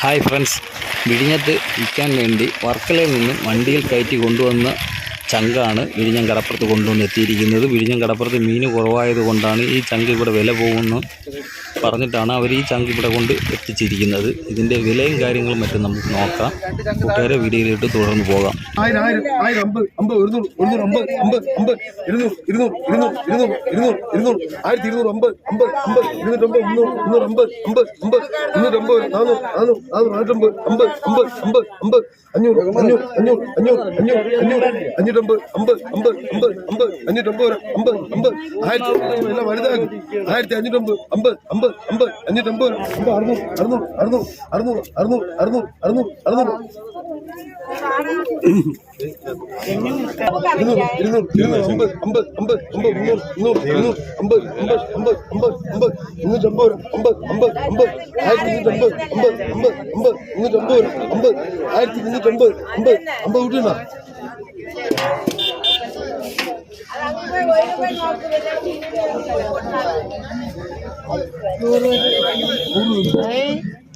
Hi friends, വിഴിഞ്ഞത്ത് വിൽക്കാൻ വേണ്ടി വർക്കലയിൽ നിന്നും വണ്ടിയിൽ കയറ്റി കൊണ്ടുവന്ന ചങ്കാണ് വിഴിഞ്ഞം കടപ്പുറത്ത് കൊണ്ടുവന്ന് എത്തിയിരിക്കുന്നത്. വിഴിഞ്ഞം കടപ്പുറത്ത് മീൻ കുറവായതുകൊണ്ടാണ് ഈ ചങ്ക് ഇവിടെ വില പോകുമെന്ന് പറഞ്ഞിട്ടാണ് അവർ ഈ ചങ്ക് ഇവിടെ കൊണ്ട് എത്തിച്ചിരിക്കുന്നത്. ഇതിൻ്റെ വിലയും കാര്യങ്ങളും മറ്റും നമുക്ക് നോക്കാം. കൂട്ടുകാരെ വീഡിയോയിലിട്ട് തുടർന്ന് പോകാം. 1000, 1000, 50, 50, 100, 100, 50, 50, 50, 200, 200, 200, 200, 200, 1200, 50, 50, 50, 250, 300, 350, 50, 50, 250, 400, 400, 450, 50, 50, 50, 500, 500, 500, 500, 500, 500, 550, 50, 50, 50, 550, 50, 50, 1000 എല്ലാം വലുതാകും. 1550, 50, 50, 50, 550, 600, 600, 600, 600, 600, 600, 600, 600. 100